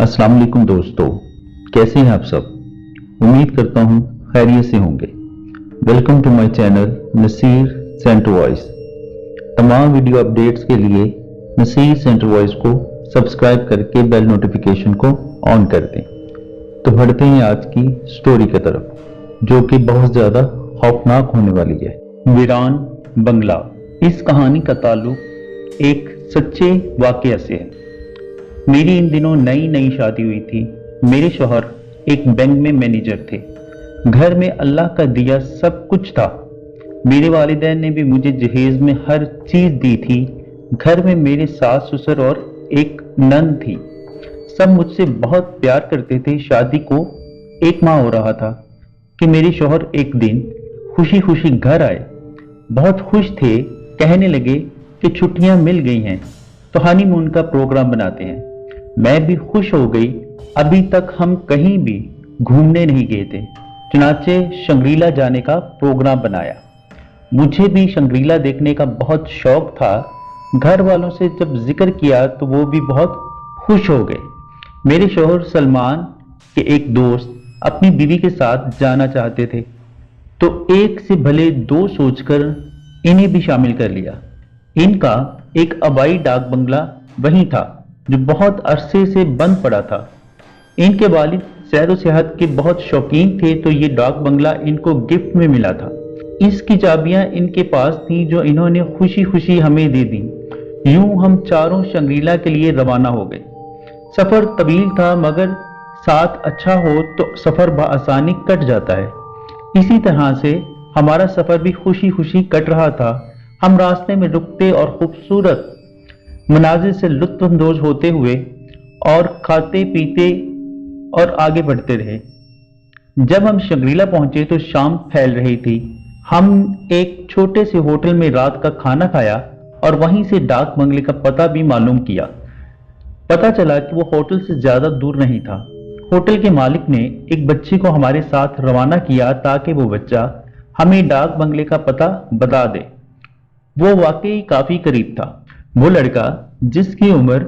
अस्सलाम वालेकुम दोस्तों, कैसे हैं आप सब। उम्मीद करता हूं खैरियत से होंगे। Welcome to my channel Naseer Centre Voice. तमाम वीडियो अपडेट्स के लिए नसीर सेंटर वॉइस को सब्सक्राइब करके बेल नोटिफिकेशन को ऑन कर दें। तो बढ़ते हैं आज की स्टोरी की तरफ, जो कि बहुत ज्यादा खौफनाक होने वाली है। वीरान बंगला। इस कहानी का ताल्लुक एक सच्चे वाकया से है। मेरी इन दिनों नई नई शादी हुई थी। मेरे शौहर एक बैंक में मैनेजर थे। घर में अल्लाह का दिया सब कुछ था। मेरे वालिदैन ने भी मुझे जहेज में हर चीज दी थी। घर में मेरे सास ससुर और एक नंद थी। सब मुझसे बहुत प्यार करते थे। शादी को 1 माह हो रहा था कि मेरे शौहर एक दिन खुशी खुशी घर आए। बहुत खुश थे। कहने लगे कि छुट्टियां मिल गई हैं तो हनीमून का प्रोग्राम बनाते हैं। मैं भी खुश हो गई। अभी तक हम कहीं भी घूमने नहीं गए थे। चुनाचे शंग्रीला जाने का प्रोग्राम बनाया। मुझे भी शंग्रीला देखने का बहुत शौक था। घर वालों से जब जिक्र किया तो वो भी बहुत खुश हो गए। मेरे शौहर सलमान के एक दोस्त अपनी बीवी के साथ जाना चाहते थे, तो एक से भले 2 सोचकर इन्हें भी शामिल कर लिया। इनका एक आबाई डाक बंगला वहीं था जो बहुत अरसे से बंद पड़ा था। इनके वालिद सैर सेहत के बहुत शौकीन थे, तो ये डाक बंगला इनको गिफ्ट में मिला था। इसकी चाबियां इनके पास थी जो इन्होंने खुशी खुशी हमें दे दी। यूं हम चारों शंग्रीला के लिए रवाना हो गए। सफर तवील था, मगर साथ अच्छा हो तो सफर बआसानी कट जाता है। इसी तरह से हमारा सफर भी खुशी खुशी कट रहा था। हम रास्ते में रुकते और खूबसूरत मनाजिर से लुत्फ अंदोज होते हुए और खाते पीते और आगे बढ़ते रहे। जब हम शंग्रीला पहुंचे तो शाम फैल रही थी। हम एक छोटे से होटल में रात का खाना खाया और वहीं से डाक बंगले का पता भी मालूम किया। पता चला कि वो होटल से ज्यादा दूर नहीं था। होटल के मालिक ने एक बच्चे को हमारे साथ रवाना किया ताकि वो बच्चा हमें डाक बंगले का पता बता दे। वो वाकई काफी करीब था। वो लड़का जिसकी उम्र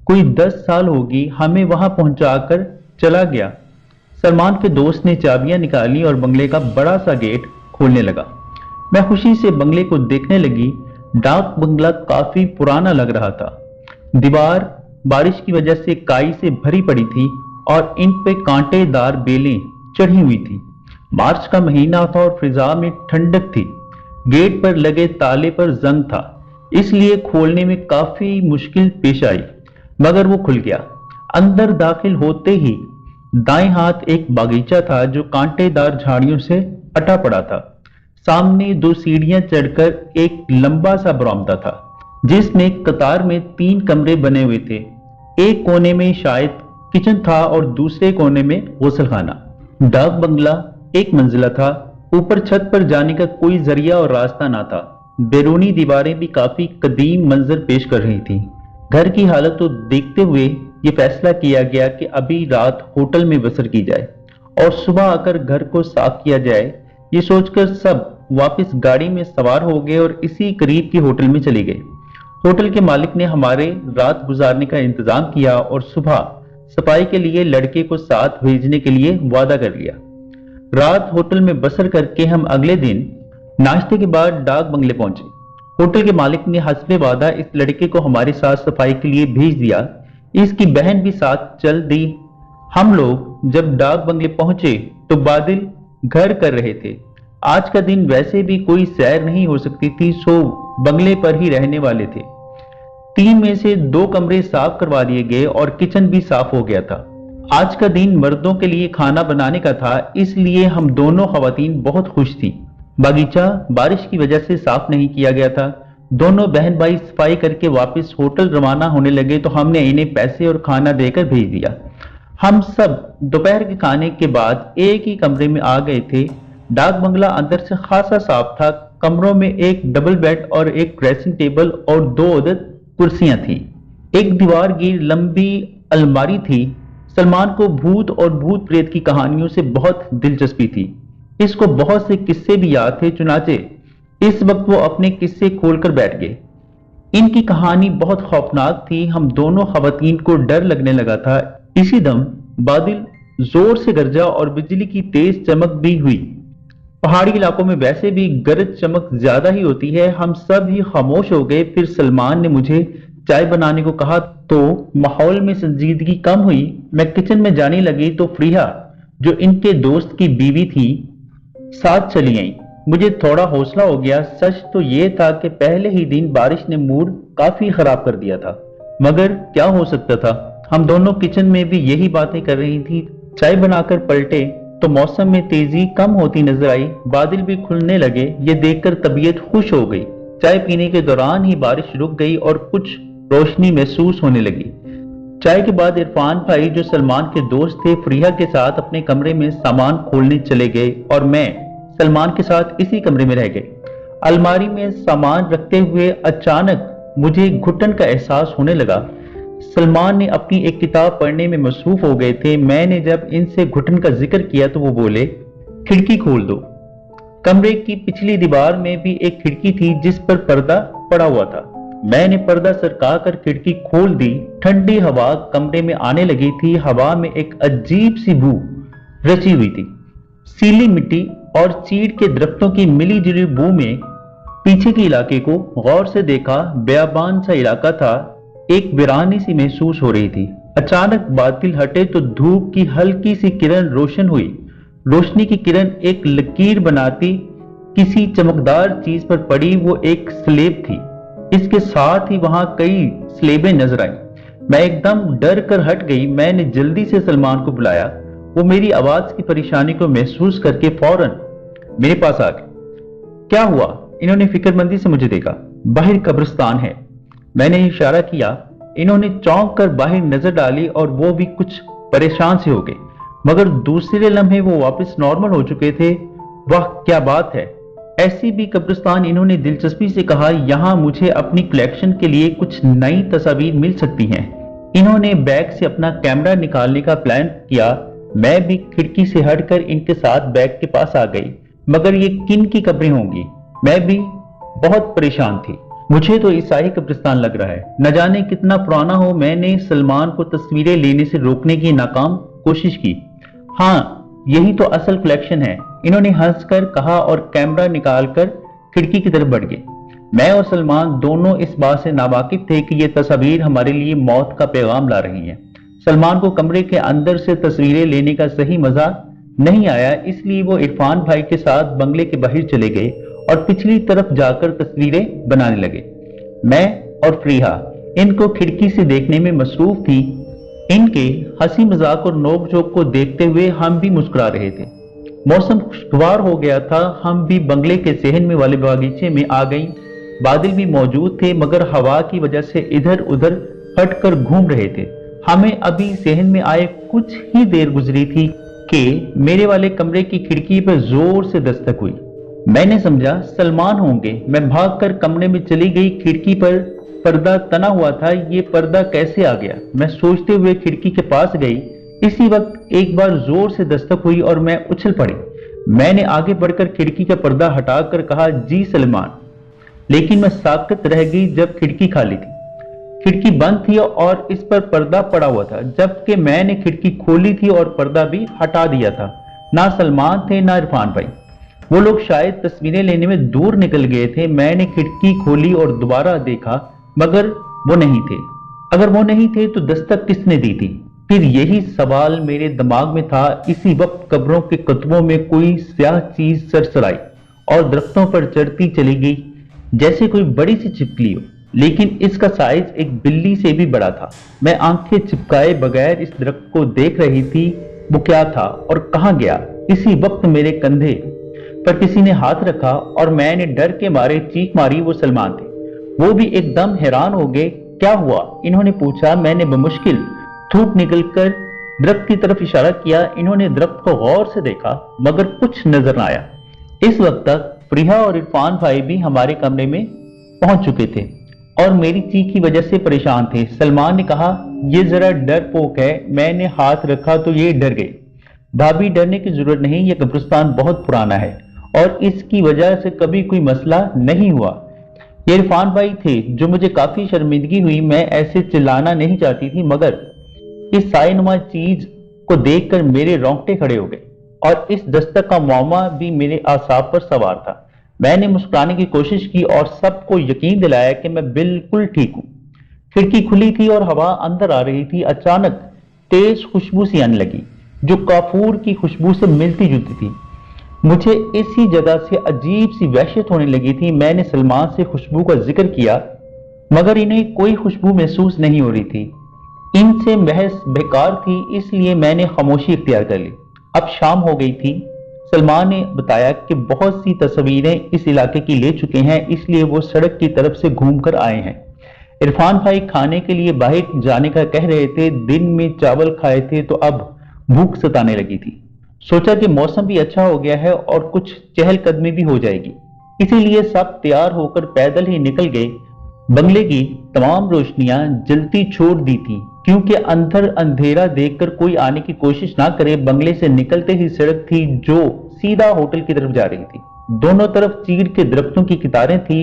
कोई 10 साल होगी हमें वहां पहुंचाकर चला गया। सलमान के दोस्त ने चाबियां निकाली और बंगले का बड़ा सा गेट खोलने लगा। मैं खुशी से बंगले को देखने लगी। डाक बंगला काफी पुराना लग रहा था। दीवार बारिश की वजह से काई से भरी पड़ी थी और इन पे कांटेदार बेलें चढ़ी हुई थी। मार्च का महीना था और फिजा में ठंडक थी। गेट पर लगे ताले पर जंग था, इसलिए खोलने में काफी मुश्किल पेश आई, मगर वो खुल गया। अंदर दाखिल होते ही दाएं हाथ एक बागीचा था जो कांटेदार झाड़ियों से अटा पड़ा था। सामने 2 सीढ़ियां चढ़कर एक लंबा सा बरामदा था जिसमें कतार में 3 कमरे बने हुए थे। एक कोने में शायद किचन था और दूसरे कोने में गुसलखाना। डाक बंगला 1 मंजिला था। ऊपर छत पर जाने का कोई जरिया और रास्ता ना था। बैरूनी दीवारें भी काफी कदीम मंजर पेश कर रही थी। घर की हालत को देखते हुए ये फैसला किया गया कि अभी रात होटल में बसर की जाए और सुबह आकर घर को साफ किया जाए। ये सोचकर सब वापस गाड़ी में सवार हो गए और इसी करीब के होटल में चले गए। होटल के मालिक ने हमारे रात गुजारने का इंतजाम किया और सुबह सफाई के लिए लड़के को साथ भेजने के लिए वादा कर लिया। रात होटल में बसर करके हम अगले दिन नाश्ते के बाद डाक बंगले पहुंचे। होटल के मालिक ने हस्बे वादा इस लड़के को हमारे साथ सफाई के लिए भेज दिया। इसकी बहन भी साथ चल दी। हम लोग जब डाक बंगले पहुंचे तो बादल घर कर रहे थे। आज का दिन वैसे भी कोई सैर नहीं हो सकती थी, सो बंगले पर ही रहने वाले थे। 3 में से 2 कमरे साफ करवा दिए गए और किचन भी साफ हो गया था। आज का दिन मर्दों के लिए खाना बनाने का था, इसलिए हम दोनों खवातीन बहुत खुश थी। बागीचा बारिश की वजह से साफ नहीं किया गया था। दोनों बहन भाई सफाई करके वापस होटल रवाना होने लगे तो हमने इन्हें पैसे और खाना देकर भेज दिया। हम सब दोपहर के खाने के बाद एक ही कमरे में आ गए थे। डाक बंगला अंदर से खासा साफ था। कमरों में एक डबल बेड और एक ड्रेसिंग टेबल और 2 अदद कुर्सियां थी। एक दीवार की लंबी अलमारी थी। सलमान को भूत और भूत प्रेत की कहानियों से बहुत दिलचस्पी थी। इसको बहुत से किस्से भी याद थे। चुनाचे इस वक्त वो अपने किस्से खोलकर बैठ गए। इनकी कहानी बहुत खौफनाक थी। हम दोनों खवातीन को डर लगने लगा था। इसी दम बादल जोर से गरजा और बिजली की तेज चमक भी हुई। पहाड़ी इलाकों में वैसे भी गरज चमक ज्यादा ही होती है। हम सब ही खामोश हो गए। फिर सलमान ने मुझे चाय बनाने को कहा तो माहौल में संजीदगी कम हुई। मैं किचन में जाने लगी तो फ्रीहा, जो इनके दोस्त की बीवी थी, साथ चली आई। मुझे थोड़ा हौसला हो गया। सच तो ये था कि पहले ही दिन बारिश ने मूड काफी खराब कर दिया था, मगर क्या हो सकता था। हम दोनों किचन में भी यही बातें कर रही थी। चाय बनाकर पलटे तो मौसम में तेजी कम होती नजर आई। बादल भी खुलने लगे। ये देखकर तबीयत खुश हो गई। चाय पीने के दौरान ही बारिश रुक गई और कुछ रोशनी महसूस होने लगी। चाय के बाद इरफान भाई, जो सलमान के दोस्त थे, फ्रीहा के साथ अपने कमरे में सामान खोलने चले गए और मैं सलमान के साथ इसी कमरे में रह गए। अलमारी में सामान रखते हुए अचानक मुझे घुटन का एहसास होने लगा। सलमान ने अपनी एक किताब पढ़ने में मसरूफ हो गए थे। मैंने जब इनसे घुटन का जिक्र किया तो वो बोले, खिड़की खोल दो। कमरे की पिछली दीवार में भी एक खिड़की थी जिस पर पर्दा पड़ा हुआ था। मैंने पर्दा सरका कर खिड़की खोल दी। ठंडी हवा कमरे में आने लगी थी। हवा में एक अजीब सी बू रची हुई थी। सीली मिट्टी और चीड़ के दरख्तों की मिली जुली बू में पीछे के इलाके को गौर से देखा। बेयाबान सा इलाका था। एक वीरानी सी महसूस हो रही थी। अचानक बादल हटे तो धूप की हल्की सी किरण रोशन हुई। रोशनी की किरण एक लकीर बनाती किसी चमकदार चीज पर पड़ी। वो एक स्लेब थी। इसके साथ ही वहां कई स्लेबें नजर आई। मैं एकदम डर कर हट गई। मैंने जल्दी से सलमान को बुलाया। वो मेरी आवाज की परेशानी को महसूस करके फौरन मेरे पास आ गए। क्या हुआ? इन्होंने फिक्रमंदी से मुझे देखा। बाहर कब्रिस्तान है, मैंने इशारा किया। इन्होंने चौंक कर बाहर नजर डाली और वो भी कुछ परेशान से हो गए, मगर दूसरे लम्हे वो वापस नॉर्मल हो चुके थे। वाह क्या बात है! ऐसी भी कब्रिस्तान, इन्होंने दिलचस्पी से कहा। यहाँ मुझे अपनी कलेक्शन के लिए कुछ नई तस्वीर मिल सकती हैं। इन्होंने बैग से अपना कैमरा निकालने का प्लान किया। मैं भी खिड़की से हटकर इनके साथ बैग के पास आ गई। मगर ये किन की कब्रें होंगी? मैं भी बहुत परेशान थी। मुझे तो ईसाई कब्रिस्तान लग रहा है, न जाने कितना पुराना हो। मैंने सलमान को तस्वीरें लेने से रोकने की नाकाम कोशिश की। हाँ, यही तो असल कलेक्शन है, इन्होंने हंसकर कहा और कैमरा निकालकर खिड़की की तरफ बढ़ गए। मैं और सलमान दोनों इस बात से नावाकिफ थे कि ये तस्वीर हमारे लिए मौत का पैगाम ला रही हैं। सलमान को कमरे के अंदर से तस्वीरें लेने का सही मजा नहीं आया, इसलिए वो इरफान भाई के साथ बंगले के बाहर चले गए और पिछली तरफ जाकर तस्वीरें बनाने लगे। मैं और फ्रीहा इनको खिड़की से देखने में मसरूफ थी। इनके हंसी मजाक और नोक झोंक को देखते हुए हम भी मुस्कुरा रहे थे। मौसम खुशगवार हो गया था। हम भी बंगले के सहन में वाले बागीचे में आ गई। बादल भी मौजूद थे, मगर हवा की वजह से इधर उधर हटकर घूम रहे थे। हमें अभी सहन में आए कुछ ही देर गुजरी थी कि मेरे वाले कमरे की खिड़की पर जोर से दस्तक हुई। मैंने समझा सलमान होंगे। मैं भागकर कमरे में चली गई। खिड़की पर पर्दा तना हुआ था। ये पर्दा कैसे आ गया? मैं सोचते हुए खिड़की के पास गई। इसी वक्त एक बार जोर से दस्तक हुई और मैं उछल पड़ी। मैंने आगे बढ़कर खिड़की का पर्दा हटाकर कहा, जी सलमान। लेकिन मैं साकत रह गई जब खिड़की खाली थी। खिड़की बंद थी और इस पर पर्दा पड़ा हुआ था, जबकि मैंने खिड़की खोली थी और पर्दा भी हटा दिया था। ना सलमान थे ना इरफान भाई। वो लोग शायद तस्वीरें लेने में दूर निकल गए थे। मैंने खिड़की खोली और दोबारा देखा, मगर वो नहीं थे। अगर वो नहीं थे तो दस्तक किसने दी थी? फिर यही सवाल मेरे दिमाग में था। इसी वक्त कब्रों के कतबों में कोई स्याह चीज सरसराई और दरख्तों पर चढ़ती चली गई, जैसे कोई बड़ी सी छिपकली हो, लेकिन इसका साइज एक बिल्ली से भी बड़ा था। मैं आंखें चिपकाए बगैर इस दरख्त को देख रही थी। वो क्या था और कहां गया? इसी वक्त मेरे कंधे पर किसी ने हाथ रखा और मैंने डर के मारे चीख मारी। वो सलमान थे। वो भी एकदम हैरान हो गए। क्या हुआ? इन्होंने पूछा। मैंने बमुश्किल थूक निकलकर दरख्त की तरफ इशारा किया। इन्होंने दरख्त को गौर से देखा, मगर कुछ नजर न आया। इस वक्त तक फ्रीहा और इरफान भाई भी हमारे कमरे में पहुंच चुके थे और मेरी चीख की वजह से परेशान थे। सलमान ने कहा, यह जरा डरपोक है। मैंने हाथ रखा तो ये डर गए। भाभी, डरने की जरूरत नहीं, यह कब्रिस्तान बहुत पुराना है और इसकी वजह से कभी कोई मसला नहीं हुआ। ये इरफान भाई थे, जो मुझे काफी शर्मिंदगी हुई। मैं ऐसे चिल्लाना नहीं चाहती थी, मगर इस सायनुमा चीज को देखकर मेरे रोंगटे खड़े हो गए और इस दस्तक का मामा भी मेरे आसाब पर सवार था। मैंने मुस्कुराने की कोशिश की और सबको यकीन दिलाया कि मैं बिल्कुल ठीक हूं। खिड़की खुली थी और हवा अंदर आ रही थी। अचानक तेज खुशबू सी आने लगी जो काफूर की खुशबू से मिलती जुलती थी। मुझे इसी जगह से अजीब सी वहशत होने लगी थी। मैंने सलमान से खुशबू का जिक्र किया मगर इन्हें कोई खुशबू महसूस नहीं हो रही थी। इनसे महज बेकार थी, इसलिए मैंने खामोशी इख्तियार कर ली। अब शाम हो गई थी। सलमान ने बताया कि बहुत सी तस्वीरें इस इलाके की ले चुके हैं, इसलिए वो सड़क की तरफ से घूमकर आए हैं। इरफान भाई खाने के लिए बाहर जाने का कह रहे थे। दिन में चावल खाए थे तो अब भूख सताने लगी थी। सोचा कि मौसम भी अच्छा हो गया है और कुछ चहलकदमी भी हो जाएगी, इसीलिए सब तैयार होकर पैदल ही निकल गए। बंगले की तमाम रोशनियां जलती छोड़ दी थी क्योंकि अंदर अंधेरा देखकर कोई आने की कोशिश ना करे। बंगले से निकलते ही सड़क थी जो सीधा होटल की तरफ जा रही थी। दोनों तरफ चीड़ के दरख्तों की कितारें थी।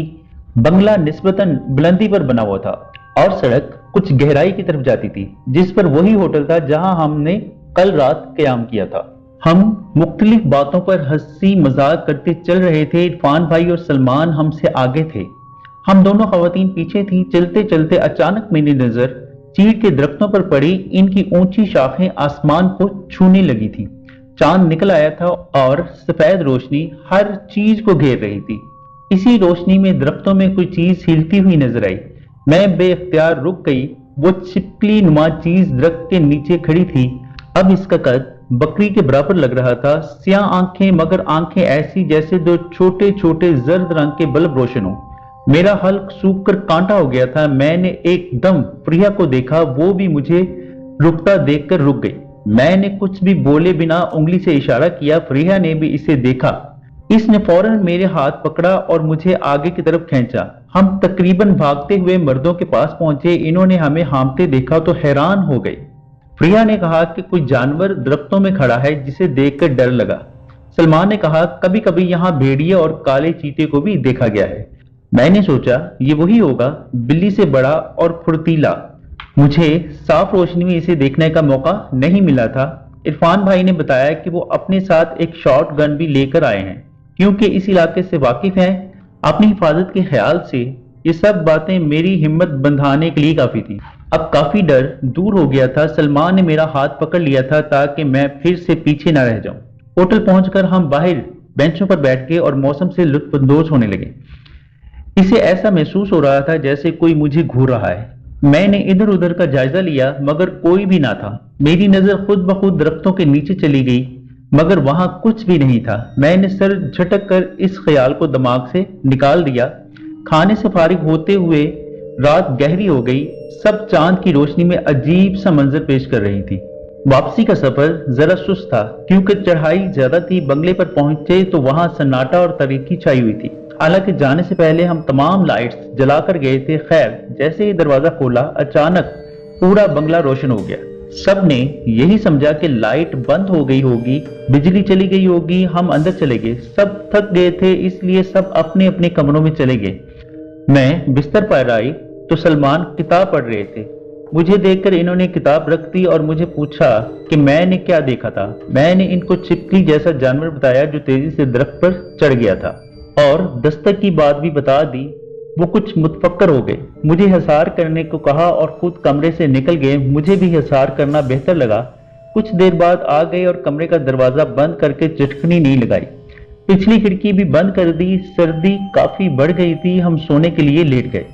बंगला निस्बतन बुलंदी पर बना हुआ था और सड़क कुछ गहराई की तरफ जाती थी जिस पर वही होटल था जहां हमने कल रात कयाम किया था। हम मुख्तलिफ बातों पर हंसी मजाक करते चल रहे थे। इरफान भाई और सलमान हमसे आगे थे, हम दोनों खवातीन पीछे थी। चलते चलते अचानक मेरी नजर चीड़ के दरख्तों पर पड़ी। इनकी ऊंची शाखें आसमान को छूने लगी थी। चांद निकल आया था और सफेद रोशनी हर चीज को घेर रही थी। इसी रोशनी में दरख्तों में कोई चीज हिलती हुई नजर आई। मैं बेख्तियार रुक गई। वो छिपकली नुमा चीज दरख्त के नीचे खड़ी थी। अब इसका कद बकरी के बराबर लग रहा था। स्याह आंखें, मगर आंखें ऐसी जैसे दो छोटे छोटे जर्द रंग के बल्ब रोशन हो। मेरा हल्क सूख कर कांटा हो गया था। मैंने एकदम प्रिया को देखा, वो भी मुझे रुकता देखकर रुक गई। मैंने कुछ भी बोले बिना उंगली से इशारा किया। प्रिया ने भी इसे देखा। इसने फौरन मेरे हाथ पकड़ा और मुझे आगे की तरफ खींचा। हम तकरीबन भागते हुए मर्दों के पास पहुंचे। इन्होंने हमें हांफते देखा तो हैरान हो गए। प्रिया ने कहा कि कोई जानवर दरख्तों में खड़ा है जिसे देखकर डर लगा। सलमान ने कहा कभी कभी यहाँ भेड़िए और काले चीते को भी देखा गया है। मैंने सोचा ये वही होगा, बिल्ली से बड़ा और फुर्तीला। मुझे साफ रोशनी में इसे देखने का मौका नहीं मिला था। इरफान भाई ने बताया कि वो अपने साथ एक शॉर्ट गन भी लेकर आए हैं क्योंकि इस इलाके से वाकिफ हैं। अपनी हिफाजत के ख्याल से ये सब बातें मेरी हिम्मत बंधाने के लिए काफी थी। अब काफी डर दूर हो गया था। सलमान ने मेरा हाथ पकड़ लिया था ताकि मैं फिर से पीछे न रह जाऊं। होटल पहुंचकर हम बाहर बेंचों पर बैठ गए और मौसम से लुत्फानंदोज होने लगे। इसे ऐसा महसूस हो रहा था जैसे कोई मुझे घूर रहा है। मैंने इधर उधर का जायजा लिया मगर कोई भी ना था। मेरी नजर खुद ब खुद दरख्तों के नीचे चली गई मगर वहां कुछ भी नहीं था। मैंने सर झटक कर इस ख्याल को दिमाग से निकाल दिया। खाने से फारिग होते हुए रात गहरी हो गई। सब चांद की रोशनी में अजीब सा मंजर पेश कर रही थी। वापसी का सफर जरा सुस्त था क्योंकि चढ़ाई ज्यादा थी। बंगले पर पहुंचे तो वहां सन्नाटा और तारीकी छाई हुई थी। हालांकि जाने से पहले हम तमाम लाइट्स जलाकर गए थे। खैर जैसे ही दरवाजा खोला अचानक पूरा बंगला रोशन हो गया। सब ने यही समझा कि लाइट बंद हो गई होगी, बिजली चली गई होगी। हम अंदर चले गए। सब थक गए थे इसलिए सब अपने अपने कमरों में चले गए। मैं बिस्तर पर आई तो सलमान किताब पढ़ रहे थे। मुझे देखकर इन्होंने किताब रख दी और मुझे पूछा कि मैंने क्या देखा था। मैंने इनको छिपकली जैसा जानवर बताया जो तेजी से दरख्त पर चढ़ गया था और दस्तक की बात भी बता दी। वो कुछ मुतफक्कर हो गए, मुझे हिसार करने को कहा और खुद कमरे से निकल गए। मुझे भी हिसार करना बेहतर लगा। कुछ देर बाद आ गए और कमरे का दरवाजा बंद करके चिटकनी नहीं लगाई। पिछली खिड़की भी बंद कर दी। सर्दी काफी बढ़ गई थी। हम सोने के लिए लेट गए।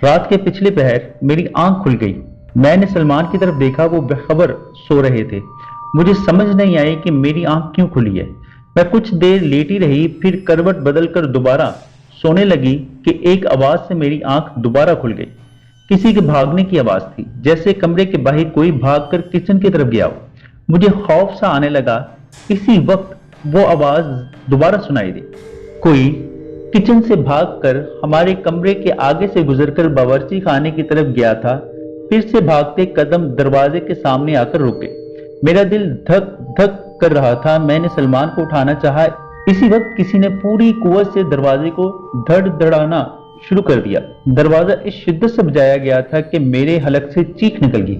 रात के पिछले पहर मेरी आंख खुल गई। मैंने सलमान की तरफ देखा, वो बेखबर सो रहे थे। मुझे समझ नहीं आई कि मेरी आंख क्यों खुली है। मैं कुछ देर लेटी रही, फिर करवट बदलकर दोबारा सोने लगी कि एक आवाज से मेरी आंख दोबारा खुल गई। किसी के भागने की आवाज थी, जैसे कमरे के बाहर कोई भागकर किचन की तरफ गया हो। मुझे खौफ सा आने लगा। इसी वक्त वो आवाज दोबारा सुनाई दी। कोई किचन से भागकर हमारे कमरे के आगे से गुजरकर बावर्ची खाने की तरफ गया था। फिर से भागते कदम दरवाजे के सामने आकर रुक गए। मेरा दिल धक धक कर रहा था। मैंने सलमान को उठाना चाहा। इसी वक्त किसी ने पूरी कुव्वत से दरवाजे को धड़धड़ाना शुरू कर दिया। दरवाजा इस शिद्दत से बजाया गया था कि मेरे हलक से चीख निकल गई।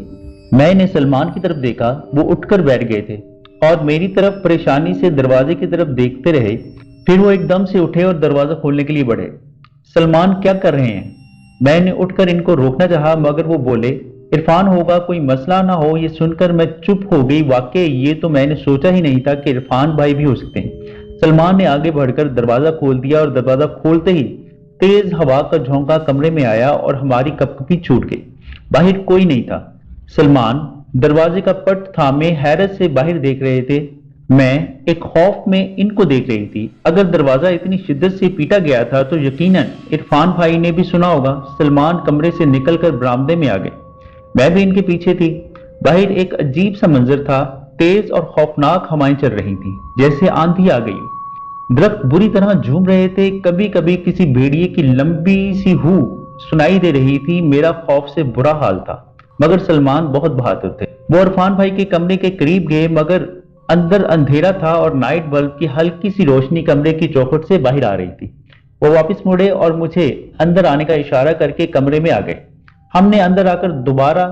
میں نے سلمان کی طرف دیکھا، وہ اٹھ کر بیٹھ گئے تھے اور میری طرف پریشانی سے دروازے کی طرف دیکھتے رہے۔ پھر وہ ایک دم سے اٹھے اور دروازہ کھولنے کے لیے بڑھے۔ سلمان کیا کر رہے ہیں؟ میں نے اٹھ کر ان کو روکنا چاہا مگر وہ بولے، عرفان ہوگا، کوئی مسئلہ نہ ہو۔ یہ سن کر میں چپ ہو گئی، واقعی یہ تو میں نے سوچا ہی نہیں تھا کہ عرفان بھائی بھی ہو سکتے ہیں۔ سلمان نے آگے بڑھ کر دروازہ کھول دیا اور دروازہ کھولتے ہی تیز ہوا کا جھونکا کمرے میں آیا اور ہماری کپکپی چھوٹ گئی۔ باہر کوئی نہیں تھا۔ سلمان دروازے کا پٹ تھامے حیرت سے باہر دیکھ رہے تھے۔ میں ایک خوف میں ان کو دیکھ رہی تھی۔ اگر دروازہ اتنی شدت سے پیٹا گیا تھا تو یقیناً عرفان بھائی نے بھی سنا ہوگا۔ سلمان کمرے سے نکل کر برآمدے میں آ گئے، میں بھی ان کے پیچھے تھی۔ باہر ایک عجیب سا منظر تھا، تیز اور خوفناک ہوائیں چل رہی تھیں جیسے آندھی آ گئی۔ درخت بری طرح جھوم رہے تھے، کبھی کبھی کسی بھیڑیے کی لمبی سی ہو سنائی دے رہی تھی۔ میرا خوف سے برا حال تھا مگر سلمان بہت بہادر تھے۔ وہ عرفان بھائی کے کمرے کے قریب گئے مگر اندر اندھیرا تھا اور نائٹ بلب کی ہلکی سی روشنی کمرے کی چوکھٹ سے باہر آ رہی تھی۔ وہ واپس مڑے اور مجھے اندر آنے کا اشارہ کر کے کمرے میں آ گئے۔ ہم نے اندر آ کر دوبارہ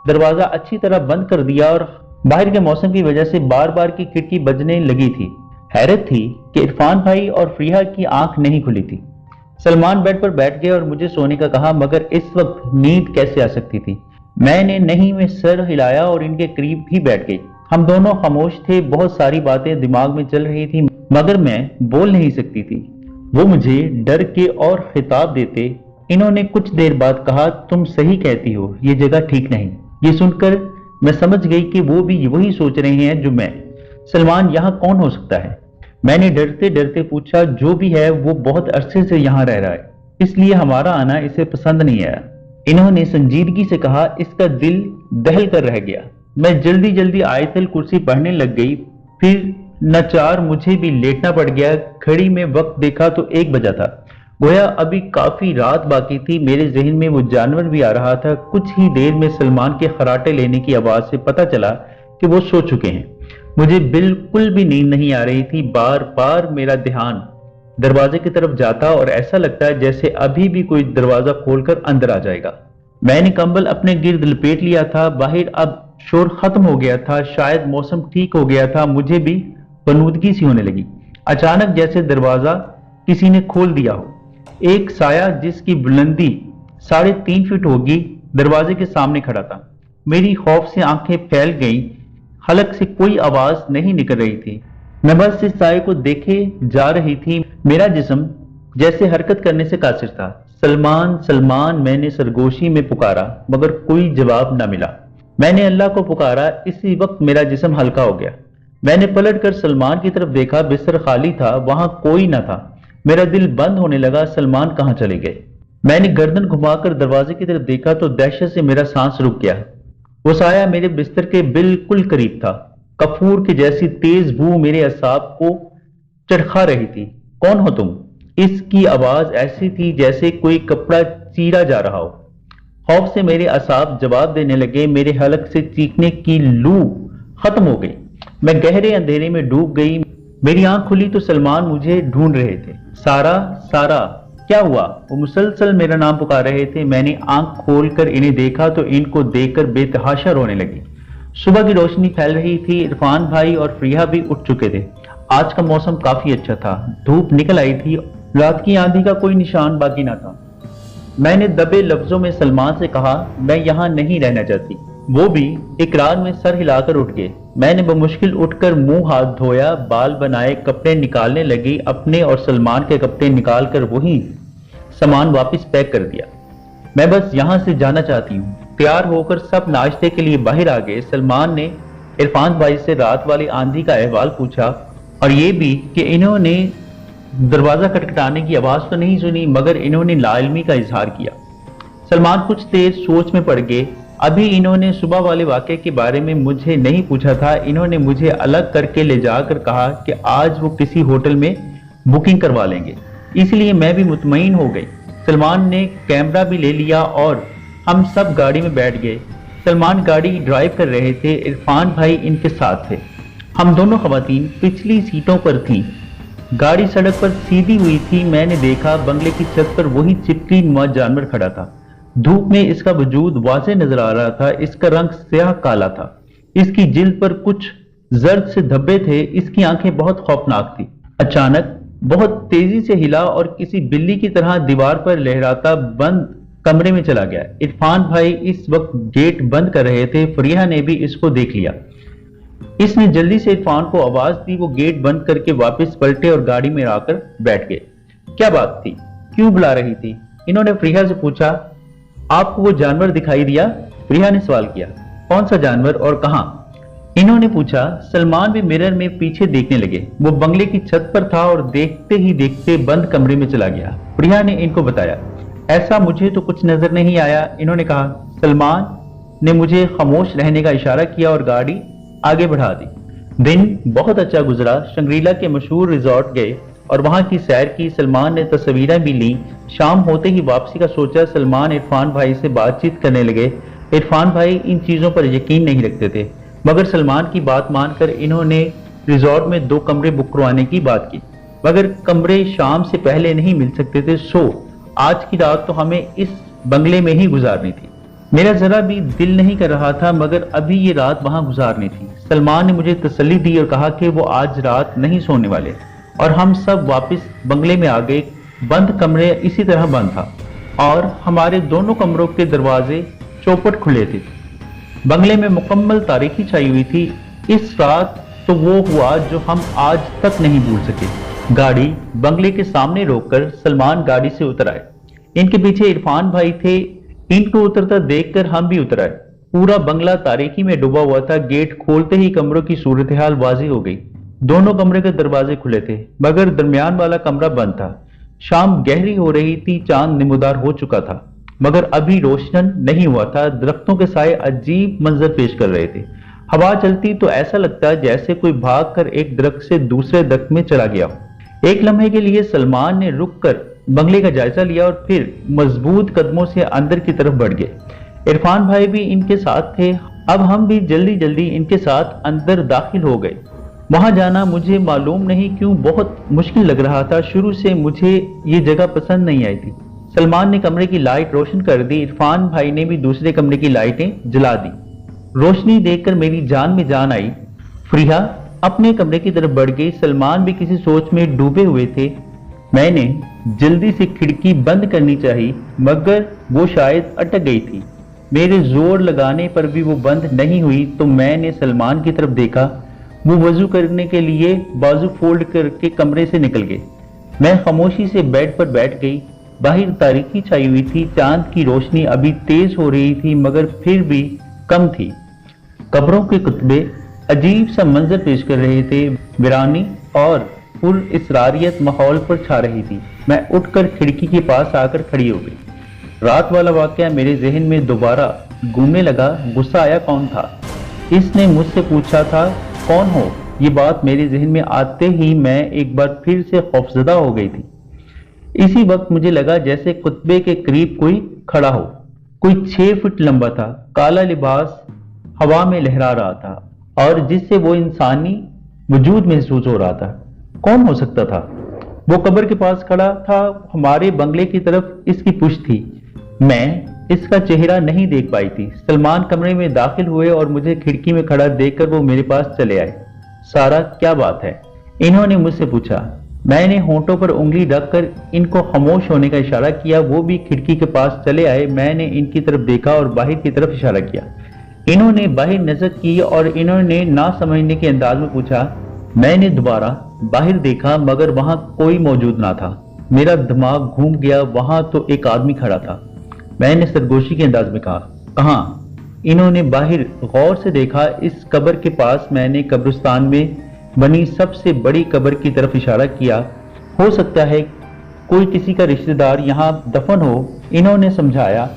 دروازہ اچھی طرح بند کر دیا اور باہر کے موسم کی وجہ سے بار بار کی کھڑکی بجنے لگی تھی۔ حیرت تھی کہ عرفان بھائی اور فریحہ کی آنکھ نہیں کھلی تھی۔ سلمان بیڈ پر بیٹھ گئے اور مجھے سونے کا کہا مگر اس وقت نیند کیسے آ سکتی تھی؟ میں نے نہیں میں سر ہلایا اور ان کے قریب بھی بیٹھ گئی۔ ہم دونوں خاموش تھے، بہت ساری باتیں دماغ میں چل رہی تھی مگر میں بول نہیں سکتی تھی۔ وہ مجھے ڈر کے اور خطاب دیتے۔ انہوں نے کچھ دیر بعد کہا، تم صحیح کہتی ہو، یہ جگہ ٹھیک نہیں۔ یہ سن کر میں سمجھ گئی کہ وہ بھی وہی سوچ رہے ہیں جو میں۔ سلمان یہاں کون ہو سکتا ہے؟ میں نے ڈرتے ڈرتے پوچھا۔ جو بھی ہے وہ بہت عرصے سے یہاں رہ رہا ہے، اس لیے ہمارا آنا اسے پسند نہیں آیا۔ انہوں نے سنجیدگی سے کہا، اس کا دل دہل کر رہ گیا۔ میں جلدی جلدی آیت الکرسی پڑھنے لگ گئی، پھر ناچار مجھے بھی لیٹنا پڑ گیا۔ گھڑی میں وقت دیکھا تو 1 بجا تھا، گویا ابھی کافی رات باقی تھی۔ میرے ذہن میں وہ جانور بھی آ رہا تھا۔ کچھ ہی دیر میں سلمان کے خراٹے لینے کی آواز سے پتہ چلا کہ وہ سو چکے ہیں۔ مجھے بالکل بھی نیند نہیں آ رہی تھی۔ بار بار میرا دھیان دروازے کی طرف جاتا اور ایسا لگتا ہے جیسے ابھی بھی کوئی دروازہ کھول کر اندر آ جائے گا۔ میں نے کمبل اپنے گرد لپیٹ لیا تھا۔ باہر اب شور ختم ہو گیا تھا، شاید موسم ٹھیک ہو گیا تھا۔ مجھے بھی غنودگی سی ہونے لگی، اچانک جیسے دروازہ کسی نے کھول دیا ہو۔ ایک سایہ جس کی بلندی 3.5 فٹ ہوگی دروازے کے سامنے کھڑا تھا۔ میری خوف سے آنکھیں پھیل گئیں، حلق سے کوئی آواز نہیں نکل رہی تھی۔ میں بس اس سائے کو دیکھے جا رہی تھی۔ میرا جسم جیسے حرکت کرنے سے قاصر تھا۔ سلمان سلمان، میں نے سرگوشی میں پکارا مگر کوئی جواب نہ ملا۔ میں نے اللہ کو پکارا، اسی وقت میرا جسم ہلکا ہو گیا۔ میں نے پلٹ کر سلمان کی طرف دیکھا، بستر خالی تھا، وہاں کوئی نہ تھا۔ میرا دل بند ہونے لگا، سلمان کہاں چلے گئے؟ میں نے گردن گھما کر دروازے کی طرف دیکھا تو دہشت سے میرا سانس رک گیا۔ وہ سایہ میرے بستر کے بالکل قریب تھا۔ کفور کے جیسی تیز بو میرے اعصاب کو چرخا رہی تھی۔ کون ہو تم؟ اس کی آواز ایسی تھی جیسے کوئی کپڑا چیرا جا رہا ہو۔ خوف سے میرے اعصاب جواب دینے لگے، میرے حلق سے چیخنے کی لو ختم ہو گئی۔ میں گہرے اندھیرے میں ڈوب گئی۔ میری آنکھ کھلی تو سلمان مجھے ڈھونڈ رہے تھے۔ سارا سارا، کیا ہوا؟ وہ مسلسل میرا نام پکار رہے تھے۔ میں نے آنکھ کھول کر انہیں دیکھا تو ان کو دیکھ کر بے تحاشا رونے لگی۔ صبح کی روشنی پھیل رہی تھی، عرفان بھائی اور فریحہ بھی اٹھ چکے تھے۔ آج کا موسم کافی اچھا تھا، دھوپ نکل آئی تھی، رات کی آندھی کا کوئی نشان باقی نہ تھا۔ میں نے دبے لفظوں میں سلمان سے کہا، میں یہاں نہیں رہنا چاہتی۔ وہ بھی اقرار میں سر ہلا کر اٹھ گئے۔ میں نے بمشکل اٹھ کر منہ ہاتھ دھویا، بال بنائے، کپڑے نکالنے لگی، اپنے اور سلمان کے کپڑے نکال کر وہی سامان واپس پیک کر دیا۔ میں بس یہاں سے جانا چاہتی ہوں۔ تیار ہو کر سب ناشتے کے لیے باہر آ گئے۔ سلمان نے عرفان بھائی سے رات والی آندھی کا احوال پوچھا اور یہ بھی کہ انہوں نے دروازہ کھٹکھٹانے کی آواز تو نہیں سنی مگر انہوں نے لا علمی کا اظہار کیا۔ سلمان کچھ دیر سوچ میں پڑ گئے۔ ابھی انہوں نے صبح والے واقعے کے بارے میں مجھے نہیں پوچھا تھا۔ انہوں نے مجھے الگ کر کے لے جا کر کہا کہ آج وہ کسی ہوٹل میں بکنگ کروا لیں گے، اس لیے میں بھی مطمئن ہو گئی۔ سلمان نے کیمرہ بھی لے لیا اور ہم سب گاڑی میں بیٹھ گئے۔ سلمان گاڑی ڈرائیو کر رہے تھے، عرفان بھائی ان کے ساتھ تھے۔ ہم دونوں خواتین پچھلی سیٹوں پر تھیں۔ گاڑی سڑک پر سیدھی ہوئی تھی۔ میں نے دیکھا بنگلے کی چھت پر وہی چپکی نما جانور کھڑا تھا۔ धूप में इसका वजूद वाज़ेह नजर आ रहा था। इसका रंग स्याह काला था, इसकी जिल्द पर कुछ जर्द से धब्बे थे, इसकी आंखें बहुत खौफनाक थी। अचानक बहुत तेजी से हिला और किसी बिल्ली की तरह दीवार पर लहराता बंद कमरे में चला गया। इरफान भाई इस वक्त गेट बंद कर रहे थे। फरीहा ने भी इसको देख लिया। इसने जल्दी से इरफान को आवाज दी। वो गेट बंद करके वापस पलटे और गाड़ी में आकर बैठ गए। क्या बात थी, क्यों बुला रही थी? इन्होंने फरीहा से पूछा। आपको वो जानवर दिखाई दिया? फरीहा ने सवाल किया। कौन सा जानवर और कहां? इन्होंने पूछा। सलमान भी मिरर में पीछे देखने लगे। वो बंगले की छत पर था और देखते ही देखते बंद कमरे में चला गया। फरीहा ने इनको बताया। ऐसा मुझे तो कुछ नजर नहीं आया, इन्होंने कहा। सलमान ने मुझे खामोश रहने का इशारा किया और गाड़ी आगे बढ़ा दी। दिन बहुत अच्छा गुजरा। शंग्रीला के मशहूर रिजॉर्ट गए और वहां की सैर की। सलमान ने तस्वीरें भी ली। शाम होते ही वापसी का सोचा। सलमान इरफान भाई से बातचीत करने लगे। इरफान भाई इन चीजों पर यकीन नहीं रखते थे, मगर सलमान की बात मानकर इन्होंने रिजॉर्ट में 2 कमरे बुक करवाने की बात की। मगर कमरे शाम से पहले नहीं मिल सकते थे, सो आज की रात तो हमें इस बंगले में ही गुजारनी थी। मेरा जरा भी दिल नहीं कर रहा था, मगर अभी ये रात वहां गुजारनी थी। सलमान ने मुझे तसल्ली दी और कहा कि वो आज रात नहीं सोने वाले, और हम सब वापस बंगले में आ गए। बंद कमरे इसी तरह बंद था और हमारे दोनों कमरों के दरवाजे चौपट खुले थे। बंगले में मुकम्मल तारीकी छाई हुई थी। इस रात तो वो हुआ जो हम आज तक नहीं भूल सके। गाड़ी बंगले के सामने रोककर सलमान गाड़ी से उतर आए। इनके पीछे इरफान भाई थे। इनको उतरता देखकर हम भी उतर आए। पूरा बंगला तारीकी में डूबा हुआ था। गेट खोलते ही कमरों की सूरत हाल वाज़ेह हो गई। दोनों कमरे के दरवाजे खुले थे, मगर दरमियान वाला कमरा बंद था। शाम गहरी हो रही थी। चांद नमूदार हो चुका था, मगर अभी रोशन नहीं हुआ था। दरख्तों के साए अजीब मंजर पेश कर रहे थे। हवा चलती तो ऐसा लगता जैसे कोई भागकर एक दरख्त से दूसरे दरख्त में चला गया हो। एक लम्हे के लिए सलमान ने रुककर बंगले का जायजा लिया और फिर मजबूत कदमों से अंदर की तरफ बढ़ गए। इरफान भाई भी इनके साथ थे। अब हम भी जल्दी जल्दी इनके साथ अंदर दाखिल हो गए। वहां जाना मुझे मालूम नहीं क्यों बहुत मुश्किल लग रहा था। शुरू से मुझे ये जगह पसंद नहीं आई थी। सलमान ने कमरे की लाइट रोशन कर दी। इरफान भाई ने भी दूसरे कमरे की लाइटें जला दी। रोशनी देखकर मेरी जान में जान आई। फरीहा अपने कमरे की तरफ बढ़ गई। सलमान भी किसी सोच में डूबे हुए थे। मैंने जल्दी से खिड़की बंद करनी चाहिए, मगर वो शायद अटक गई थी। मेरे जोर लगाने पर भी वो बंद नहीं हुई। तो मैंने सलमान की तरफ देखा। वो वजू करने के लिए बाजू फोल्ड करके कमरे से निकल गए। मैं खामोशी से बेड पर बैठ गई। बाहर तारीकी छाई हुई थी। चांद की रोशनी अभी तेज हो रही थी, मगर फिर भी कम थी। कब्रों के कुतबे अजीब सा मंजर पेश कर रहे थे। वीरानी और पुरइसरारियत माहौल पर छा रही थी। मैं उठकर खिड़की के पास आकर खड़ी हो गई। रात वाला वाकया मेरे जहन में दोबारा घूमने लगा। गुस्सा आया कौन था? इसने मुझसे पूछा था कौन हो। ये बात मेरे जहन में आते ही मैं एक बार फिर से खौफजदा हो गई थी। इसी वक्त मुझे लगा जैसे कुतबे के करीब कोई खड़ा हो। कोई 6 फीट लंबा था। काला लिबास हवा में लहरा रहा था और जिससे वो इंसानी वजूद महसूस हो रहा था। कौन हो सकता था? वो कब्र के पास खड़ा था। हमारे बंगले की तरफ इसकी पुश्त थी। मैं इसका चेहरा नहीं देख पाई थी। सलमान कमरे में दाखिल हुए और मुझे खिड़की में खड़ा देखकर वो मेरे पास चले आए। सारा, क्या बात है? इन्होंने मुझसे पूछा। मैंने होंठों पर उंगली रखकर इनको खामोश होने का इशारा किया। वो भी खिड़की के पास चले आए। मैंने इनकी तरफ देखा और बाहर की तरफ इशारा किया। इन्होंने बाहर नजर की और इन्होंने ना समझने के अंदाज में पूछा। मैंने दोबारा बाहर देखा, मगर वहां कोई मौजूद ना था। मेरा दिमाग घूम गया। वहां तो एक आदमी खड़ा था। मैंने सरगोशी के अंदाज में कहा, कहां? इन्होंने बाहर गौर से देखा। इस कब्र के पास। मैंने कब्रिस्तान में बनी सबसे बड़ी कब्र की तरफ इशारा किया। हो सकता है कोई किसी का रिश्तेदार यहाँ दफन हो। इन्होंने समझाया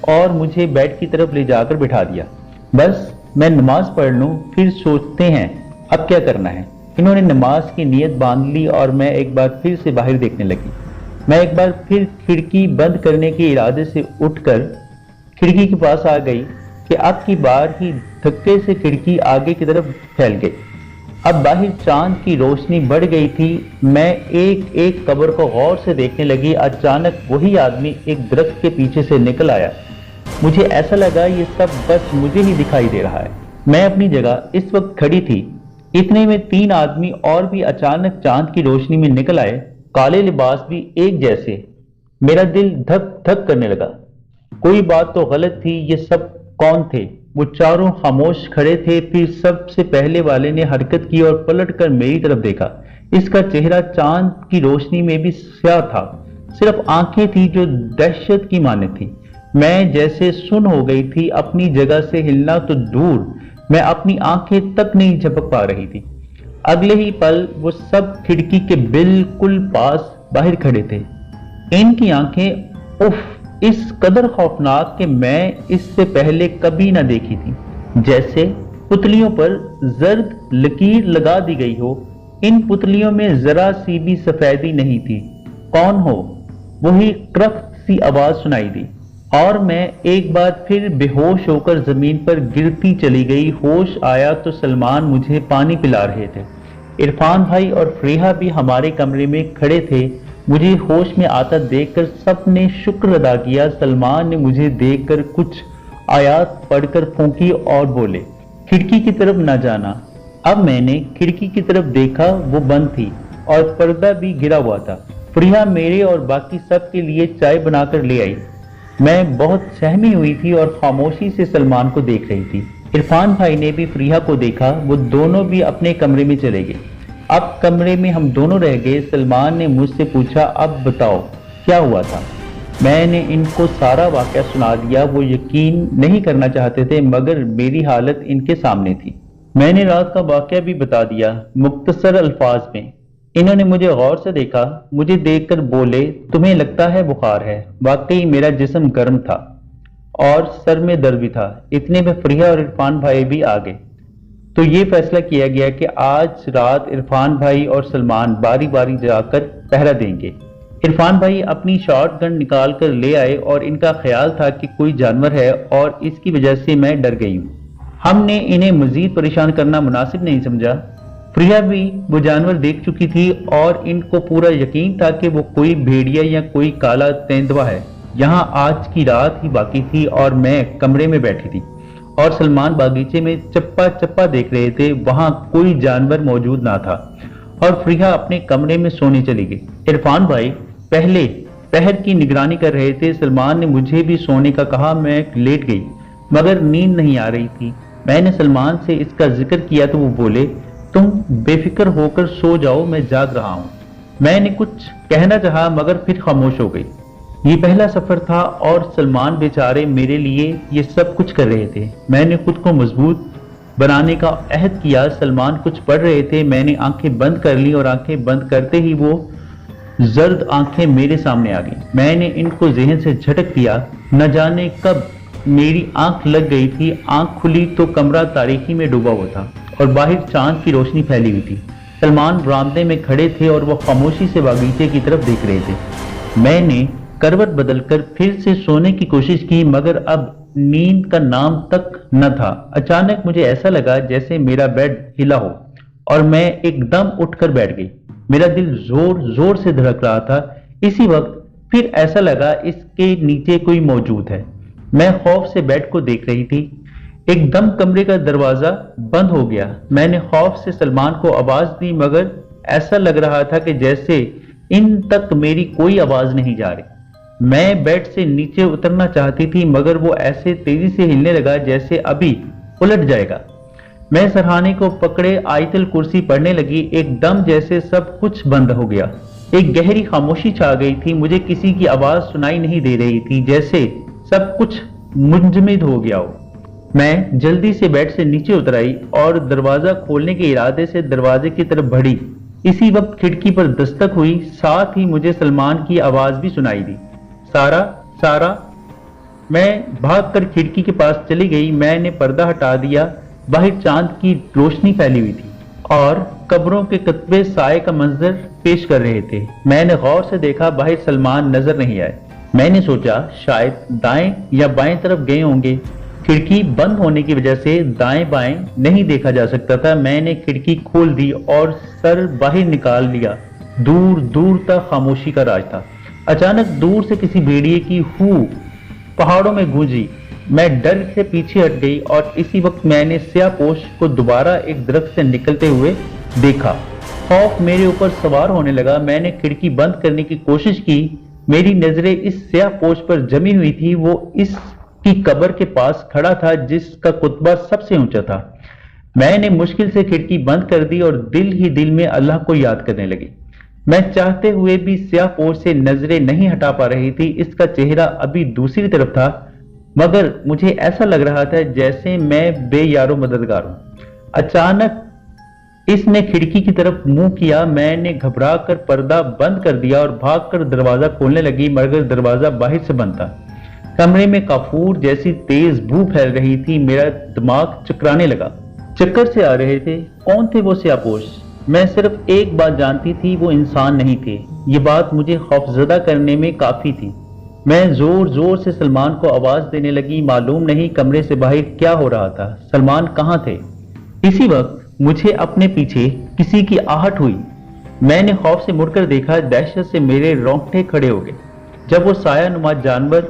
और मुझे बेड की तरफ ले जाकर बिठा दिया। बस मैं नमाज पढ़ लूं, फिर सोचते हैं अब क्या करना है। इन्होंने नमाज की नीयत बांध ली और मैं एक बार फिर से बाहर देखने लगी। मैं एक बार फिर खिड़की बंद करने के इरादे से उठकर खिड़की के पास आ गई कि अब की बार ही धक्के से खिड़की आगे की तरफ फैल गई। اب باہر چاند کی روشنی بڑھ گئی تھی، میں ایک ایک قبر کو غور سے دیکھنے لگی۔ اچانک وہی آدمی ایک درخت کے پیچھے سے نکل آیا۔ مجھے ایسا لگا یہ سب بس مجھے ہی دکھائی دے رہا ہے۔ میں اپنی جگہ اس وقت کھڑی تھی، اتنے میں 3 آدمی اور بھی اچانک چاند کی روشنی میں نکل آئے، کالے لباس بھی ایک جیسے۔ میرا دل دھک دھک کرنے لگا۔ کوئی بات تو غلط تھی۔ یہ سب کون تھے؟ وہ چاروں خاموش کھڑے تھے۔ پھر سب سے پہلے والے نے حرکت کی اور پلٹ کر میری طرف دیکھا۔ اس کا چہرہ چاند کی روشنی میں بھی سیاہ تھا، صرف آنکھیں تھی جو دہشت کی مانند تھی۔ میں جیسے سن ہو گئی تھی، اپنی جگہ سے ہلنا تو دور، میں اپنی آنکھیں تک نہیں جھپک پا رہی تھی۔ اگلے ہی پل وہ سب کھڑکی کے بالکل پاس باہر کھڑے تھے۔ ان کی آنکھیں اف اس قدر خوفناک کہ میں اس سے پہلے کبھی نہ دیکھی تھی، جیسے پتلیوں پر زرد لکیر لگا دی گئی ہو۔ ان پتلیوں میں ذرا سی بھی سفیدی نہیں تھی۔ کون ہو؟ وہی کرخت سی آواز سنائی دی اور میں ایک بار پھر بے ہوش ہو کر زمین پر گرتی چلی گئی۔ ہوش آیا تو سلمان مجھے پانی پلا رہے تھے۔ عرفان بھائی اور فریحہ بھی ہمارے کمرے میں کھڑے تھے۔ مجھے ہوش میں آتا دیکھ کر سب نے شکر ادا کیا۔ سلمان نے مجھے دیکھ کر کچھ آیات پڑھ کر پھونکی اور بولے، کھڑکی کی طرف نہ جانا۔ اب میں نے کھڑکی کی طرف دیکھا، وہ بند تھی اور پردہ بھی گرا ہوا تھا۔ فریحہ میرے اور باقی سب کے لیے چائے بنا کر لے آئی۔ میں بہت سہمی ہوئی تھی اور خاموشی سے سلمان کو دیکھ رہی تھی۔ عرفان بھائی نے بھی فریحہ کو دیکھا، وہ دونوں بھی اپنے کمرے میں چلے گئے۔ اب کمرے میں ہم دونوں رہ گئے۔ سلمان نے مجھ سے پوچھا، اب بتاؤ کیا ہوا تھا؟ میں نے ان کو سارا واقعہ سنا دیا۔ وہ یقین نہیں کرنا چاہتے تھے مگر میری حالت ان کے سامنے تھی۔ میں نے رات کا واقعہ بھی بتا دیا مختصر الفاظ میں۔ انہوں نے مجھے غور سے دیکھا، مجھے دیکھ کر بولے، تمہیں لگتا ہے بخار ہے؟ واقعی میرا جسم گرم تھا اور سر میں درد بھی تھا۔ اتنے میں فریحہ اور عرفان بھائی بھی آ گئے، تو یہ فیصلہ کیا گیا کہ آج رات عرفان بھائی اور سلمان باری باری جا کر پہرا دیں گے۔ عرفان بھائی اپنی شارٹ گن نکال کر لے آئے اور ان کا خیال تھا کہ کوئی جانور ہے اور اس کی وجہ سے میں ڈر گئی ہوں۔ ہم نے انہیں مزید پریشان کرنا مناسب نہیں سمجھا۔ فریحہ بھی وہ جانور دیکھ چکی تھی اور ان کو پورا یقین تھا کہ وہ کوئی بھیڑیا یا کوئی کالا تیندوا ہے۔ یہاں آج کی رات ہی باقی تھی اور میں کمرے میں بیٹھی تھی اور سلمان باغیچے میں چپا چپا دیکھ رہے تھے۔ وہاں کوئی جانور موجود نہ تھا اور فریحہ اپنے کمرے میں سونے چلی گئی۔ عرفان بھائی پہلے پہر کی نگرانی کر رہے تھے۔ سلمان نے مجھے بھی سونے کا کہا، میں لیٹ گئی مگر نیند نہیں آ رہی تھی۔ میں نے سلمان سے اس کا ذکر کیا تو وہ بولے، تم بے فکر ہو کر سو جاؤ، میں جاگ رہا ہوں۔ میں نے کچھ کہنا چاہا مگر پھر خاموش ہو گئی۔ یہ پہلا سفر تھا اور سلمان بیچارے میرے لیے یہ سب کچھ کر رہے تھے۔ میں نے خود کو مضبوط بنانے کا عہد کیا۔ سلمان کچھ پڑھ رہے تھے، میں نے آنکھیں بند کر لی اور آنکھیں بند کرتے ہی وہ زرد آنکھیں میرے سامنے آ گئیں۔ میں نے ان کو ذہن سے جھٹک دیا۔ نہ جانے کب میری آنکھ لگ گئی تھی۔ آنکھ کھلی تو کمرہ تاریکی میں ڈوبا ہوا تھا اور باہر چاند کی روشنی پھیلی ہوئی تھی۔ سلمان برآمدے میں کھڑے تھے اور وہ خاموشی سے باغیچے کی طرف دیکھ رہے تھے۔ میں نے کروٹ بدل کر پھر سے سونے کی کوشش کی مگر اب نیند کا نام تک نہ تھا۔ اچانک مجھے ایسا لگا جیسے میرا بیڈ ہلا ہو اور میں ایک دم اٹھ کر بیٹھ گئی۔ میرا دل زور زور سے دھڑک رہا تھا۔ اسی وقت پھر ایسا لگا اس کے نیچے کوئی موجود ہے۔ میں خوف سے بیڈ کو دیکھ رہی تھی۔ ایک دم کمرے کا دروازہ بند ہو گیا۔ میں نے خوف سے سلمان کو آواز دی مگر ایسا لگ رہا تھا کہ جیسے ان تک میری کوئی آواز نہیں جا رہی۔ میں بیڈ سے نیچے اترنا چاہتی تھی مگر وہ ایسے تیزی سے ہلنے لگا جیسے ابھی الٹ جائے گا۔ میں سرہانے کو پکڑے آیت الکرسی پڑھنے لگی۔ ایک دم جیسے سب کچھ بند ہو گیا۔ ایک گہری خاموشی چھا گئی تھی۔ مجھے کسی کی آواز سنائی نہیں دے رہی تھی، جیسے سب کچھ منجمد ہو گیا ہو۔ میں جلدی سے بیڈ سے نیچے اتر آئی اور دروازہ کھولنے کے ارادے سے دروازے کی طرف بڑھی۔ اسی وقت کھڑکی پر دستک ہوئی، ساتھ ہی مجھے سلمان کی آواز بھی سنائی دی، سارا سارا۔ میں بھاگ کر کھڑکی کے پاس چلی گئی۔ میں نے پردہ ہٹا دیا۔ باہر چاند کی روشنی پھیلی ہوئی تھی اور قبروں کے کتبے سائے کا منظر پیش کر رہے تھے۔ میں نے غور سے دیکھا، باہر سلمان نظر نہیں آئے۔ میں نے سوچا شاید دائیں یا بائیں طرف گئے ہوں گے۔ खिड़की बंद होने की वजह से दाएं बाएं नहीं देखा जा सकता था। मैंने खिड़की खोल दी और सर बाहर निकाल लिया। दूर दूर तक खामोशी का राज था। अचानक दूर से किसी भेड़िए की हू पहाड़ों में गूंजी। मैं डर से पीछे हट गई और इसी वक्त मैंने स्याहपोश को दोबारा एक दरख्त से निकलते हुए देखा। खौफ मेरे ऊपर सवार होने लगा। मैंने खिड़की बंद करने की कोशिश की। मेरी नजरें इस स्याहपोश पर जमी हुई थी। वो इसकी कब्र के पास खड़ा था जिसका कुतबा सबसे ऊंचा था। मैंने मुश्किल से खिड़की बंद कर दी और दिल ही दिल में अल्लाह को याद करने लगी। मैं चाहते हुए भी स्याहपोश से नजरें नहीं हटा पा रही थी। इसका चेहरा अभी दूसरी तरफ था, मगर मुझे ऐसा लग रहा था जैसे मैं बेयारो मददगार हूं। अचानक इसने खिड़की की तरफ मुंह किया। मैंने घबरा कर पर्दा बंद कर दिया और भागकर दरवाजा खोलने लगी, मगर दरवाजा बाहर से बंद था। कमरे में काफूर जैसी तेज बू फैल रही थी। मेरा दिमाग चकराने लगा, चक्कर से आ रहे थे। कौन थे वो स्याहपोश? मैं सिर्फ एक बात जानती थी, वो इंसान नहीं थे। ये बात मुझे खौफजदा करने में काफी थी। मैं जोर जोर से सलमान को आवाज देने लगी। मालूम नहीं कमरे से बाहर क्या हो रहा था। सलमान कहाँ थे? इसी वक्त मुझे अपने पीछे किसी की आहट हुई। मैंने खौफ से मुड़कर देखा। दहशत से मेरे रोंगटे खड़े हो गए जब वो सायानुमा जानवर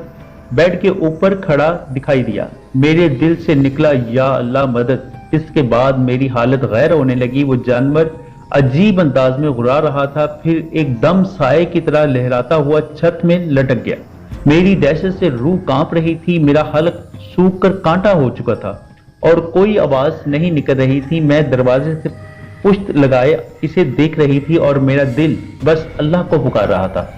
बेड के ऊपर खड़ा दिखाई दिया। मेरे दिल से निकला, या अल्लाह मदद। इसके बाद मेरी हालत गैर होने लगी। वो जानवर अजीब अंदाज में गुर्रा रहा था, फिर एकदम साए की तरह लहराता हुआ छत में लटक गया। मेरी दहशत से रूह कांप रही थी। मेरा हलक सूख कर कांटा हो चुका था और कोई आवाज नहीं निकल रही थी। मैं दरवाजे से पुश्त लगाए इसे देख रही थी और मेरा दिल बस अल्लाह को पुकार रहा था।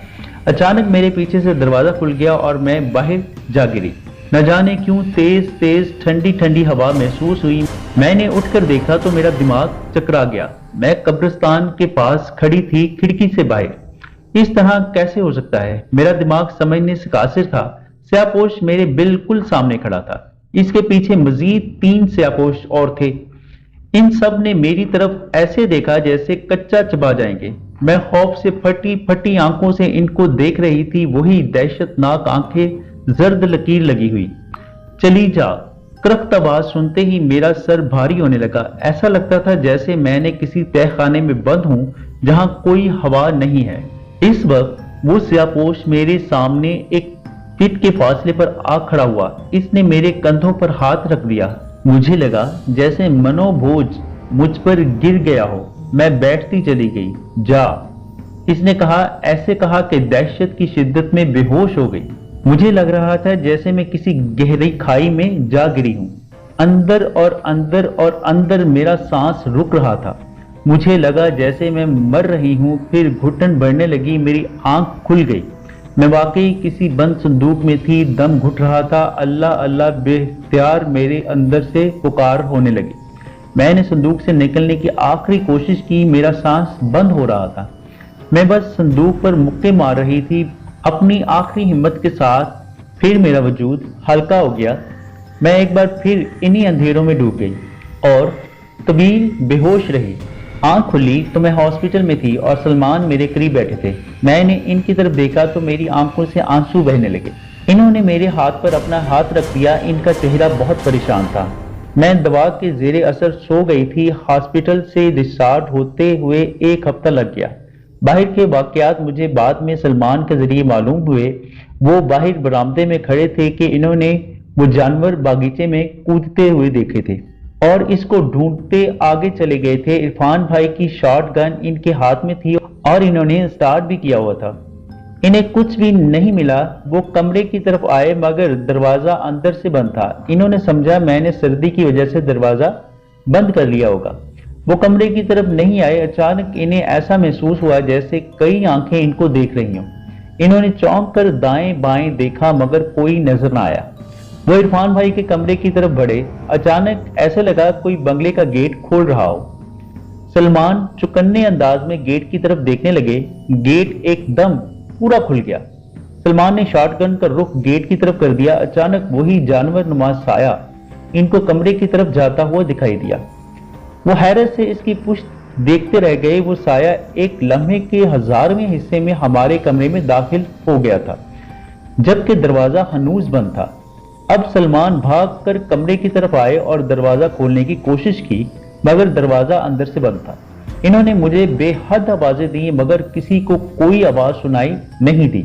अचानक मेरे पीछे से दरवाजा खुल गया और मैं बाहर जा गिरी। न जाने क्यों तेज तेज ठंडी ठंडी हवा महसूस हुई। मैंने उठकर देखा तो मेरा दिमाग चकरा गया। मैं कब्रिस्तान के पास खड़ी थी, खिड़की से बाहर। इस तरह कैसे हो सकता है? मेरा दिमाग समझने से कासिर था। स्याहपोश मेरे बिल्कुल सामने खड़ा था। इसके पीछे मजीद 3 स्याहपोश और थे। इन सब ने मेरी तरफ ऐसे देखा जैसे कच्चा चबा जाएंगे। मैं खौफ से फटी फटी आंखों से इनको देख रही थी। वही दहशतनाक आंखें, जर्द लकीर लगी हुई। चली जा, करख्त आवाज सुनते ही मेरा सर भारी होने लगा। ऐसा लगता था जैसे मैंने किसी तहखाने में बंद हूं जहां कोई हवा नहीं है। इस वक्त वो स्याहपोश मेरे सामने एक फीट के फासले पर आ खड़ा हुआ। इसने मेरे कंधों पर हाथ रख दिया। मुझे लगा जैसे मनोबोझ मुझ पर गिर गया हो। मैं बैठती चली गई। जा, इसने कहा। ऐसे कहा कि दहशत की शिद्दत में बेहोश हो गई। मुझे लग रहा था जैसे मैं किसी गहरी खाई में जा गिरी हूं। अंदर और अंदर और अंदर मेरा सांस रुक रहा था। मुझे लगा जैसे मैं मर रही हूं। फिर घुटन बढ़ने लगी, मेरी आंख खुल गई। मैं वाकई किसी बंद संदूक में थी। दम घुट रहा था। अल्लाह अल्लाह बेख्तियार मेरे अंदर से पुकार होने लगी। मैंने संदूक से निकलने की आखिरी कोशिश की। मेरा सांस बंद हो रहा था। मैं बस संदूक पर मुक्के मार रही थी अपनी आखिरी हिम्मत के साथ। फिर मेरा वजूद हल्का हो गया। मैं एक बार फिर इन्हीं अंधेरों में डूब गई और तवील बेहोश रही। आंख खुली तो मैं हॉस्पिटल में थी और सलमान मेरे करीब बैठे थे। मैंने इनकी तरफ देखा तो मेरी आंखों से आंसू बहने लगे। इन्होंने मेरे हाथ पर अपना हाथ रख दिया। इनका चेहरा बहुत परेशान था। मैं दवा के जेरे असर सो गई थी। हॉस्पिटल से डिस्चार्ज होते हुए 1 हफ्ता लग गया। बाहर के वाकयात मुझे बाद में सलमान के जरिए मालूम हुए। वो बाहर बरामदे में खड़े थे कि इन्होंने वो जानवर बागीचे में कूदते हुए देखे थे और इसको ढूंढते आगे चले गए थे। इरफान भाई की शॉट गन इनके हाथ में थी और इन्होंने स्टार्ट भी किया हुआ था। इन्हें कुछ भी नहीं मिला। वो कमरे की तरफ आए मगर दरवाजा अंदर से बंद था। इन्होंने समझा मैंने सर्दी की वजह से दरवाजा बंद कर लिया होगा। वो कमरे की तरफ नहीं आए। अचानक इन्हें ऐसा महसूस हुआ जैसे कई आंखें इनको देख रही हों। इन्होंने चौंक कर दाएं बाएं देखा मगर कोई नजर ना आया। वो इरफान भाई के कमरे की तरफ बढ़े। अचानक ऐसे लगा कोई बंगले का गेट खोल रहा हो। सलमान चुकन्ने अंदाज में गेट की तरफ देखने लगे। गेट एकदम पूरा खुल गया। सलमान ने शॉटगन का रुख गेट की तरफ कर दिया। अचानक वही जानवर नुमा साया इनको कमरे की तरफ जाता हुआ दिखाई दिया। वो हैरत से इसकी पुश्त देखते रह गए। वो साया एक लम्हे के 1000वें हिस्से में हमारे कमरे में दाखिल हो गया था, जबकि दरवाजा हनूज बंद था। اب سلمان بھاگ کر کمرے کی طرف آئے اور دروازہ کھولنے کی کوشش کی، مگر دروازہ اندر سے بند تھا۔ انہوں نے مجھے بے حد آوازیں دی مگر کسی کو کوئی آواز سنائی نہیں دی۔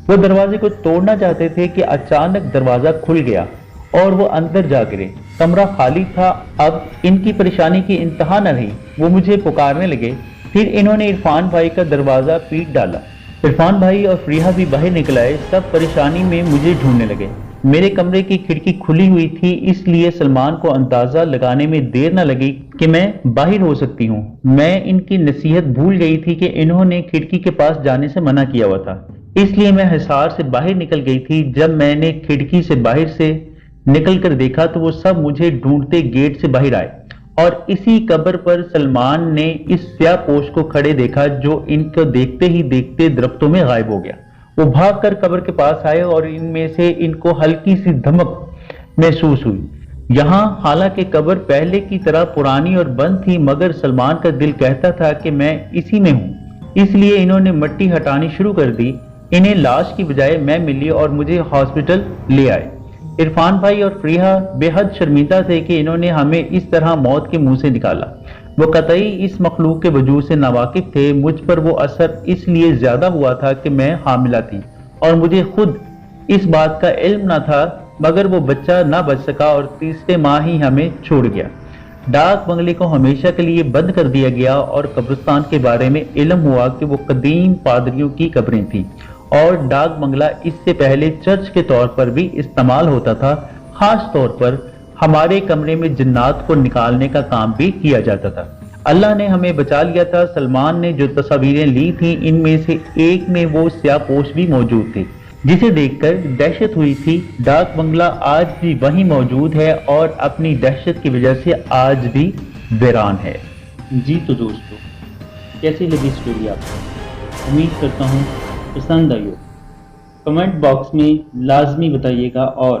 وہ دروازے کو توڑنا چاہتے تھے کہ اچانک دروازہ کھل گیا اور وہ اندر جا گرے۔ کمرہ خالی تھا۔ اب ان کی پریشانی کی انتہا نہ رہی، وہ مجھے پکارنے لگے۔ پھر انہوں نے عرفان بھائی کا دروازہ پیٹ ڈالا۔ عرفان بھائی اور فریحہ بھی باہر نکل آئے۔ سب پریشانی میں مجھے ڈھونڈنے لگے۔ میرے کمرے کی کھڑکی کھلی ہوئی تھی، اس لیے سلمان کو اندازہ لگانے میں دیر نہ لگی کہ میں باہر ہو سکتی ہوں۔ میں ان کی نصیحت بھول گئی تھی کہ انہوں نے کھڑکی کے پاس جانے سے منع کیا ہوا تھا، اس لیے میں حصار سے باہر نکل گئی تھی۔ جب میں نے کھڑکی سے باہر سے نکل کر دیکھا تو وہ سب مجھے ڈھونڈتے گیٹ سے باہر آئے اور اسی قبر پر سلمان نے اس سیاہ پوش کو کھڑے دیکھا جو ان کو دیکھتے ہی دیکھتے درختوں میں غائب ہو گیا۔ وہ بھاگ کر قبر کے پاس آئے اور ان میں سے ان کو ہلکی سی دھمک محسوس ہوئی۔ یہاں حالانکہ قبر پہلے کی طرح پرانی اور بند تھی، مگر سلمان کا دل کہتا تھا کہ میں اسی میں ہوں، اس لیے انہوں نے مٹی ہٹانی شروع کر دی۔ انہیں لاش کی بجائے میں ملی اور مجھے ہاسپٹل لے آئے۔ عرفان بھائی اور فریحہ بے حد شرمندہ تھے کہ انہوں نے ہمیں اس طرح موت کے منہ سے نکالا۔ وہ قطعی اس مخلوق کے وجود سے ناواقف تھے۔ مجھ پر وہ اثر اس لیے زیادہ ہوا تھا کہ میں حاملہ تھی اور مجھے خود اس بات کا علم نہ تھا، مگر وہ بچہ نہ بچ سکا اور تیسرے ماہ ہی ہمیں چھوڑ گیا۔ ڈاک بنگلے کو ہمیشہ کے لیے بند کر دیا گیا اور قبرستان کے بارے میں علم ہوا کہ وہ قدیم پادریوں کی قبریں تھیں اور ڈاک بنگلہ اس سے پہلے چرچ کے طور پر بھی استعمال ہوتا تھا۔ خاص طور پر ہمارے کمرے میں جنات کو نکالنے کا کام بھی کیا جاتا تھا۔ اللہ نے ہمیں بچا لیا تھا۔ سلمان نے جو تصاویریں لی تھیں ان میں سے ایک میں وہ سیاہ پوش بھی موجود تھی جسے دیکھ کر دہشت ہوئی تھی۔ ڈاک بنگلہ آج بھی وہیں موجود ہے اور اپنی دہشت کی وجہ سے آج بھی ویران ہے۔ جی تو دوستو، کیسی لگی اسٹوری آپ کو؟ امید کرتا ہوں پسند آئی ہو۔ کمنٹ باکس میں لازمی بتائیے گا اور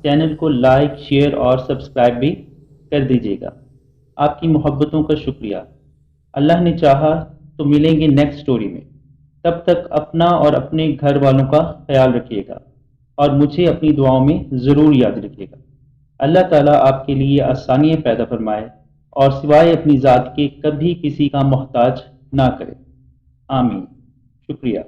چینل کو لائک، شیئر اور سبسکرائب بھی کر دیجیے گا۔ آپ کی محبتوں کا شکریہ۔ اللہ نے چاہا تو ملیں گے نیکسٹ سٹوری میں۔ تب تک اپنا اور اپنے گھر والوں کا خیال رکھیے گا اور مجھے اپنی دعاؤں میں ضرور یاد رکھیے گا۔ اللہ تعالیٰ آپ کے لیے آسانیاں پیدا فرمائے اور سوائے اپنی ذات کے کبھی کسی کا محتاج نہ کرے۔ آمین۔ شکریہ۔